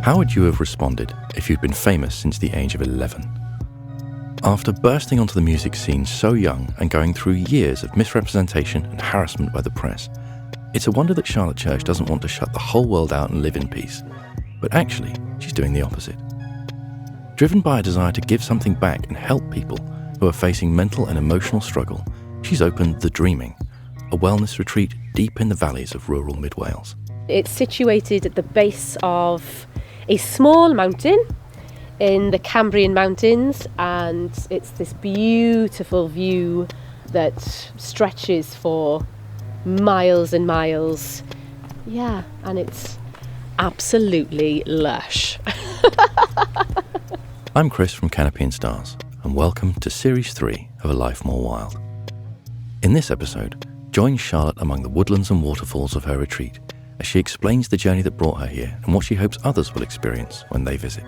How would you have responded if you'd been famous since the age of 11? After bursting onto the music scene so young and going through years of misrepresentation and harassment by the press, it's a wonder that Charlotte Church doesn't want to shut the whole world out and live in peace. But actually, she's doing the opposite. Driven by a desire to give something back and help people who are facing mental and emotional struggle, she's opened The Dreaming, a wellness retreat deep in the valleys of rural Mid Wales. It's situated at the base of a small mountain in the Cambrian Mountains, and it's this beautiful view that stretches for miles and miles. Yeah, and it's absolutely lush. I'm Chris from Canopy Stars, and welcome to Series 3 of A Life More Wild. In this episode, join Charlotte among the woodlands and waterfalls of her retreat as she explains the journey that brought her here and what she hopes others will experience when they visit.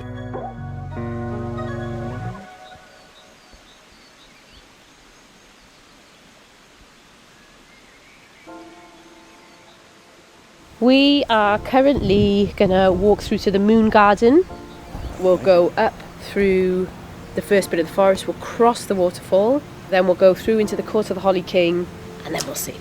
We are currently going to walk through to the Moon Garden. We'll go up through the first bit of the forest, we'll cross the waterfall, then we'll go through into the Court of the Holly King, and then we'll see.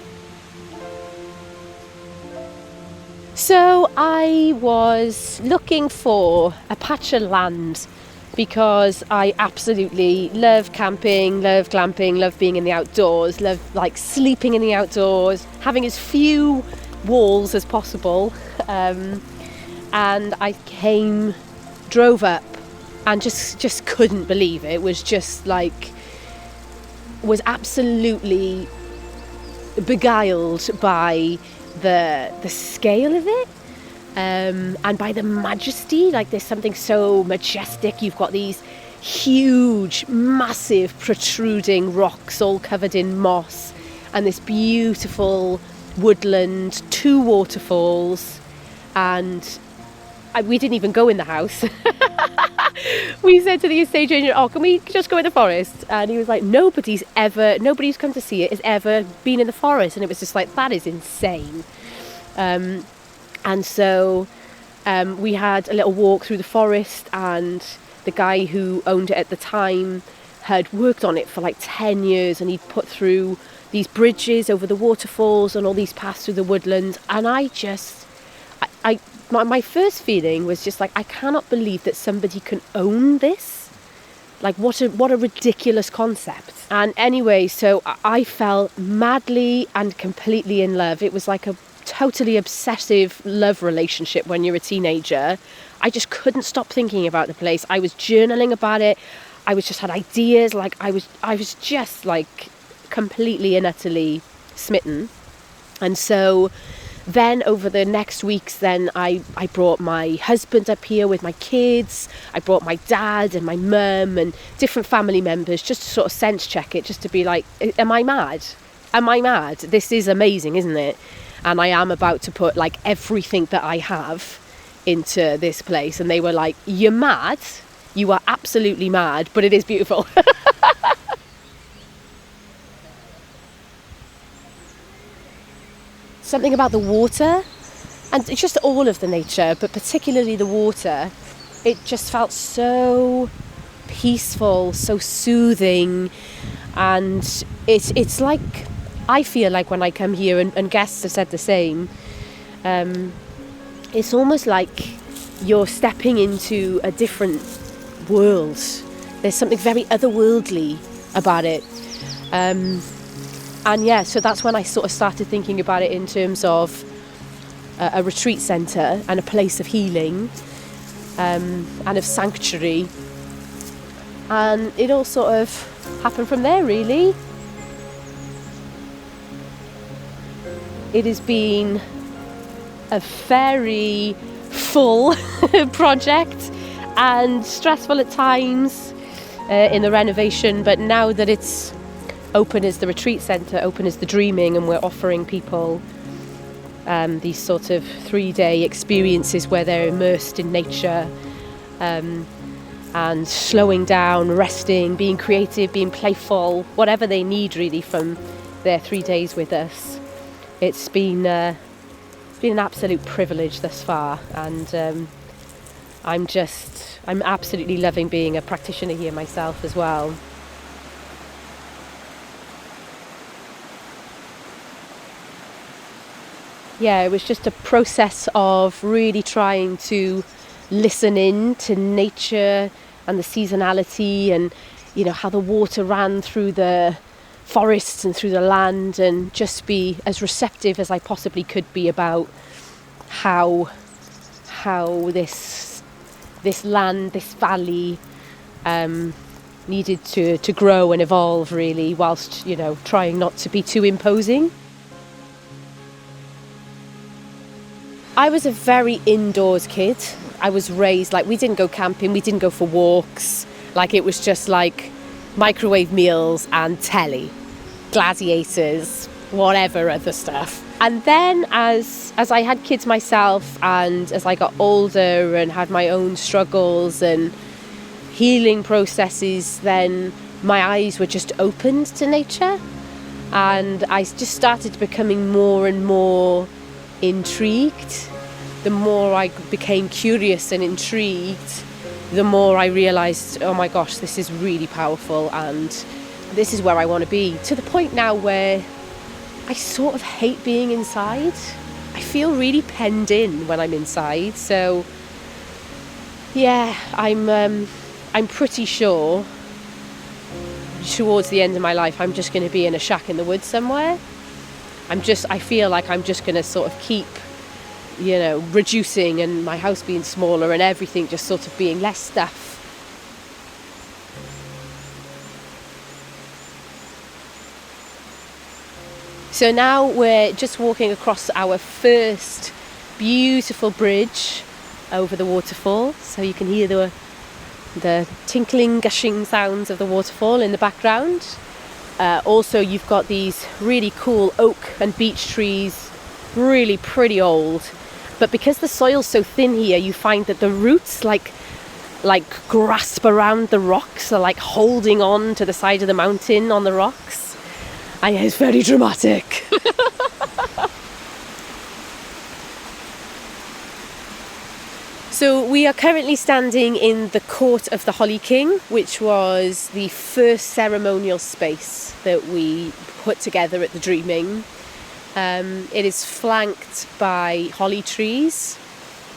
So I was looking for a patch of land because I absolutely love camping, love glamping, love being in the outdoors, love sleeping in the outdoors, having as few walls as possible, and I drove up and just couldn't believe it. It was just was absolutely beguiled by the scale of it, and by the majesty. There's something so majestic. You've got these huge, massive, protruding rocks all covered in moss, and this beautiful woodland, 2 waterfalls, and we didn't even go in the house. We said to the estate agent, can we just go in the forest? And he was like, nobody who's come to see it has ever been in the forest. And it was just that is insane. And so we had a little walk through the forest, and the guy who owned it at the time had worked on it for 10 years, and he'd put through these bridges over the waterfalls and all these paths through the woodlands. And my first feeling was just I cannot believe that somebody can own this. What a ridiculous concept. And anyway, so I fell madly and completely in love. It was like a totally obsessive love relationship when you're a teenager. I just couldn't stop thinking about the place. I was journaling about it. I just had ideas. I was just completely and utterly smitten. And so then over the next weeks, then I brought my husband up here with my kids. I brought my dad and my mum and different family members just to sort of sense check it, just to be am I mad? Am I mad? This is amazing, isn't it? And I am about to put everything that I have into this place. And they were like, you're mad? You are absolutely mad, but it is beautiful. Something about the water, and it's just all of the nature, but particularly the water, it just felt so peaceful, so soothing. And it's I feel when I come here, and guests have said the same, it's almost like you're stepping into a different world. There's something very otherworldly about it. And yeah, so that's when I sort of started thinking about it in terms of a retreat centre and a place of healing, and of sanctuary. And it all sort of happened from there, really. It has been a very full project and stressful at times in the renovation, but now that it's open as the retreat centre, open as the Dreaming, and we're offering people these sort of 3-day experiences where they're immersed in nature, and slowing down, resting, being creative, being playful, whatever they need really from their 3 days with us. It's been It's been an absolute privilege thus far, and I'm absolutely loving being a practitioner here myself as well. Yeah, it was just a process of really trying to listen in to nature and the seasonality, and how the water ran through the forests and through the land, and just be as receptive as I possibly could be about how this land, this valley, needed to grow and evolve, really, whilst trying not to be too imposing. I was a very indoors kid. I was raised we didn't go camping, we didn't go for walks. It was just microwave meals and telly, gladiators, whatever other stuff. And then as I had kids myself, and as I got older and had my own struggles and healing processes, then my eyes were just opened to nature, and I just started becoming more and more intrigued. The more I became curious and intrigued, the more I realised, oh my gosh, this is really powerful, and this is where I want to be. To the point now where I sort of hate being inside. I feel really penned in when I'm inside. So yeah, I'm pretty sure towards the end of my life I'm just going to be in a shack in the woods somewhere. I feel like I'm just going to sort of keep reducing, and my house being smaller and everything just sort of being less stuff. So now we're just walking across our first beautiful bridge over the waterfall, so you can hear the tinkling, gushing sounds of the waterfall in the background. Also, you've got these really cool oak and beech trees, really pretty old. But because the soil's so thin here, you find that the roots like grasp around the rocks, are holding on to the side of the mountain on the rocks. And it's very dramatic. So we are currently standing in the court of the Holly King, which was the first ceremonial space that we put together at the Dreaming. It is flanked by holly trees,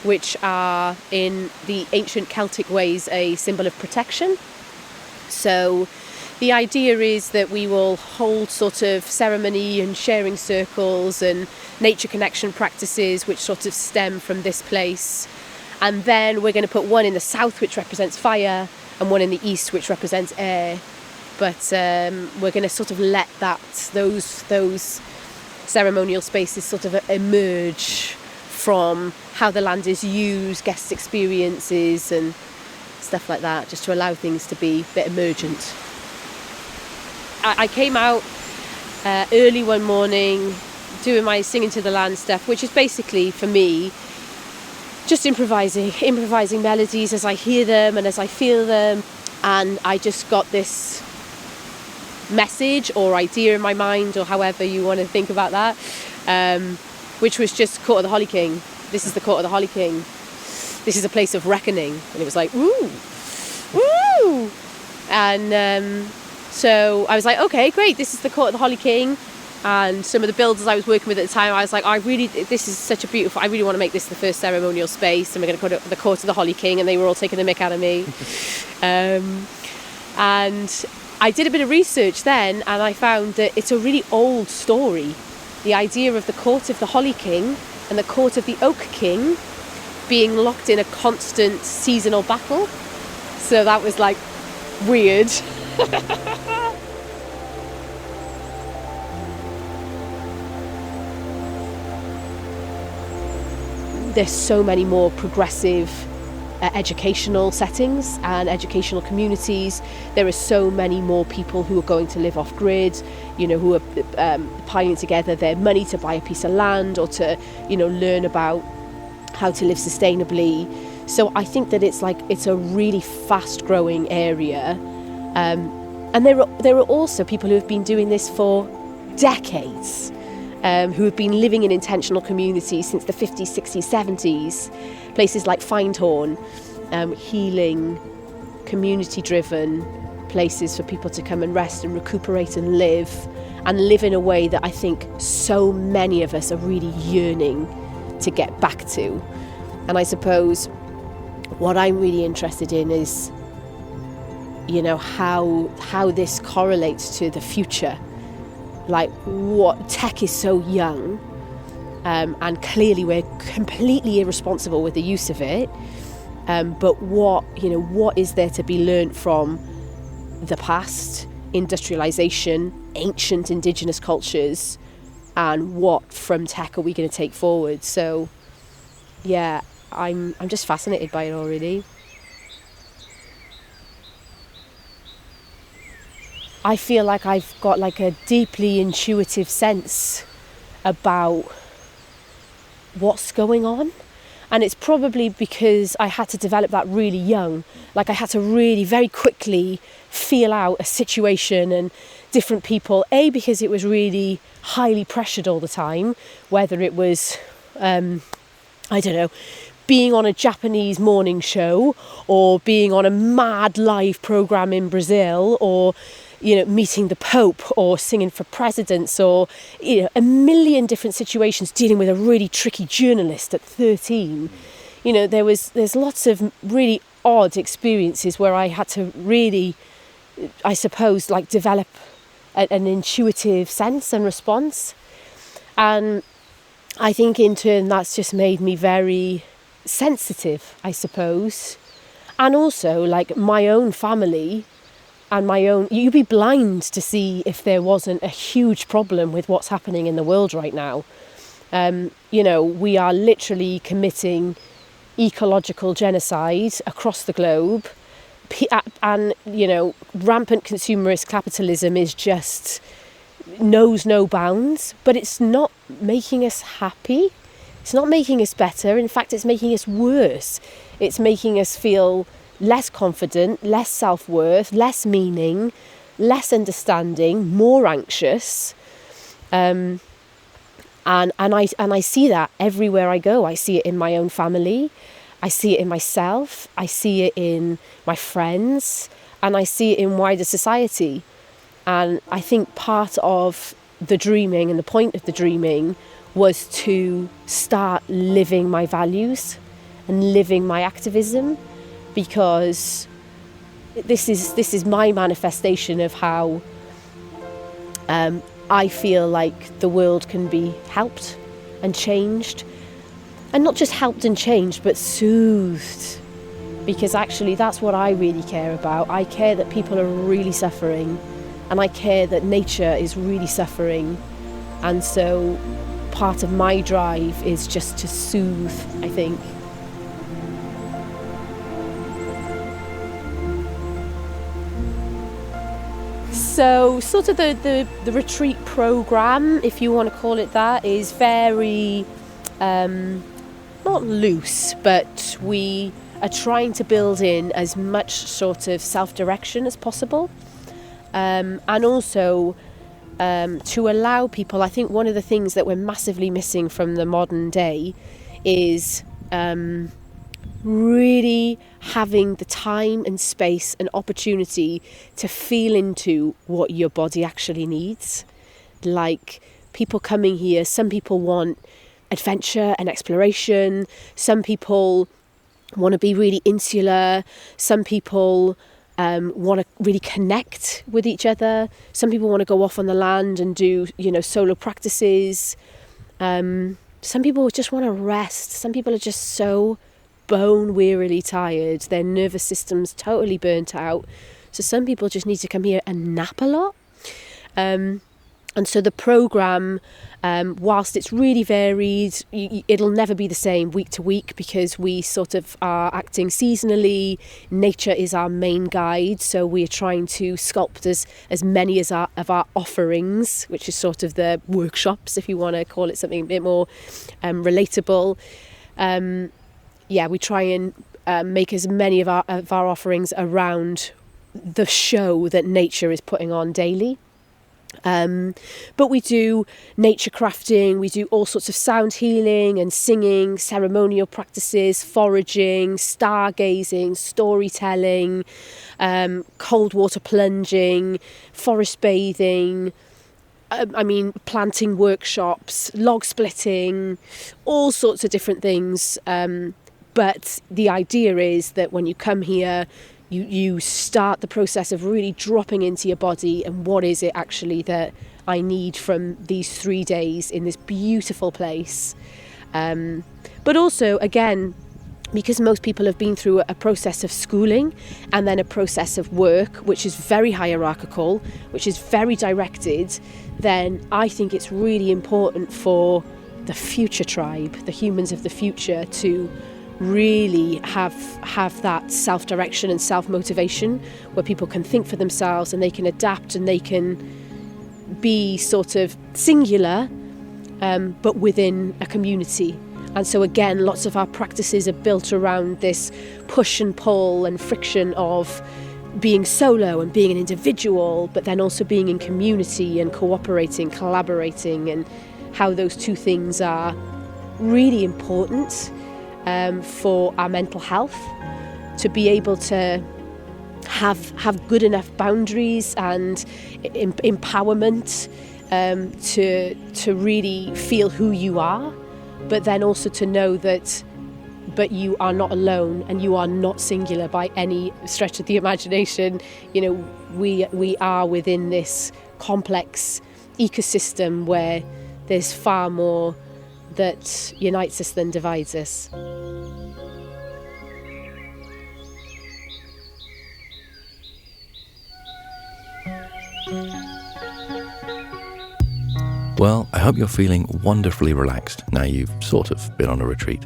which are in the ancient Celtic ways a symbol of protection. So the idea is that we will hold sort of ceremony and sharing circles and nature connection practices which sort of stem from this place. And then we're going to put one in the south, which represents fire, and one in the east, which represents air. But we're going to sort of let those ceremonial spaces sort of emerge from how the land is used, guest experiences and stuff like that, just to allow things to be a bit emergent. I came out early one morning doing my singing to the land stuff, which is basically, for me, just improvising melodies as I hear them and as I feel them. And I just got this message or idea in my mind, or however you want to think about that, which was just Court of the Holly King. This is the Court of the Holly King. This is a place of reckoning. And it was like, ooh, ooh. And so I was like, okay, great, this is the Court of the Holly King. And some of the builders I was working with at the time, I was like, this is such a beautiful, I really want to make this the first ceremonial space, and we're going to call it the Court of the Holly King. And they were all taking the mick out of me. And I did a bit of research then, and I found that it's a really old story. The idea of the Court of the Holly King and the Court of the Oak King being locked in a constant seasonal battle. So that was weird. There's so many more progressive educational settings and educational communities. There are so many more people who are going to live off grid, who are piling together their money to buy a piece of land or to, learn about how to live sustainably. So I think that it's a really fast growing area. And there are also people who have been doing this for decades. who have been living in intentional communities since the 50s, 60s, 70s. Places like Findhorn, healing, community-driven places for people to come and rest and recuperate and live in a way that I think so many of us are really yearning to get back to. And I suppose what I'm really interested in is, you know, how this correlates to the future. Like, what tech is so young, and clearly we're completely irresponsible with the use of it. But what is there to be learnt from the past, industrialisation, ancient indigenous cultures, and what from tech are we going to take forward? So, yeah, I'm just fascinated by it all, really. I feel like I've got like a deeply intuitive sense about what's going on. And it's probably because I had to develop that really young. Like, I had to really very quickly feel out a situation and different people. A, because it was really highly pressured all the time, whether it was, being on a Japanese morning show, or being on a mad live programme in Brazil, or, you know, meeting the Pope, or singing for presidents, or, you know, a million different situations, dealing with a really tricky journalist at 13. You know, there's lots of really odd experiences where I had to really, I suppose, like, develop an intuitive sense and response. And I think in turn that's just made me very sensitive, I suppose. And also, like, my own family and you'd be blind to see if there wasn't a huge problem with what's happening in the world right now. You know, we are literally committing ecological genocide across the globe, and, you know, rampant consumerist capitalism is just knows no bounds, but it's not making us happy. It's not making us better. In fact, it's making us worse. It's making us feel less confident, less self-worth, less meaning, less understanding, more anxious. And I see that everywhere I go. I see it in my own family. I see it in myself. I see it in my friends. And I see it in wider society. And I think part of the dreaming and the point of the dreaming was to start living my values and living my activism, because this is my manifestation of how I feel like the world can be helped and changed, and not just helped and changed, but soothed, because actually that's what I really care about. I care that people are really suffering, and I care that nature is really suffering, and so part of my drive is just to soothe, I think. So sort of the retreat programme, if you want to call it that, is very, not loose, but we are trying to build in as much sort of self-direction as possible. And also to allow people, I think one of the things that we're massively missing from the modern day is really having the time and space and opportunity to feel into what your body actually needs. Like, people coming here, some people want adventure and exploration, some people want to be really insular, some people want to really connect with each other, some people want to go off on the land and do, you know, solo practices, some people just want to rest, some people are just so bone wearily tired, their nervous system's totally burnt out, so some people just need to come here and nap a lot. And so the programme, whilst it's really varied, it'll never be the same week to week, because we sort of are acting seasonally. Nature is our main guide, so we're trying to sculpt as many of our offerings, which is sort of the workshops, if you want to call it something a bit more relatable. We try and make as many of our offerings around the show that nature is putting on daily. But we do nature crafting, we do all sorts of sound healing and singing, ceremonial practices, foraging, stargazing, storytelling, cold water plunging, forest bathing, planting workshops, log splitting, all sorts of different things. But the idea is that when you come here, you start the process of really dropping into your body and what is it actually that I need from these 3 days in this beautiful place. But also, again, because most people have been through a process of schooling and then a process of work, which is very hierarchical, which is very directed, then I think it's really important for the future tribe, the humans of the future, to really have that self-direction and self-motivation where people can think for themselves and they can adapt and they can be sort of singular, but within a community. And so again, lots of our practices are built around this push and pull and friction of being solo and being an individual, but then also being in community and cooperating, collaborating, and how those two things are really important for our mental health, to be able to have good enough boundaries and empowerment to really feel who you are, but then also to know that but you are not alone and you are not singular by any stretch of the imagination. You know, we are within this complex ecosystem where there's far more that unites us than divides us. Well, I hope you're feeling wonderfully relaxed now you've sort of been on a retreat.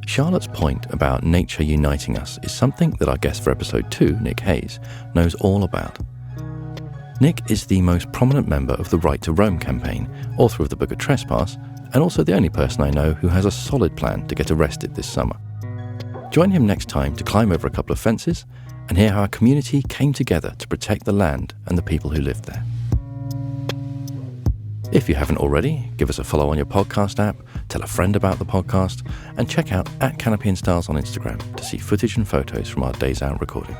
Charlotte's point about nature uniting us is something that our guest for episode 2, Nick Hayes, knows all about. Nick is the most prominent member of the Right to Roam campaign, author of the Book of Trespass, and also the only person I know who has a solid plan to get arrested this summer. Join him next time to climb over a couple of fences and hear how a community came together to protect the land and the people who lived there. If you haven't already, give us a follow on your podcast app, tell a friend about the podcast, and check out @Canopy Stars on Instagram to see footage and photos from our Days Out recording.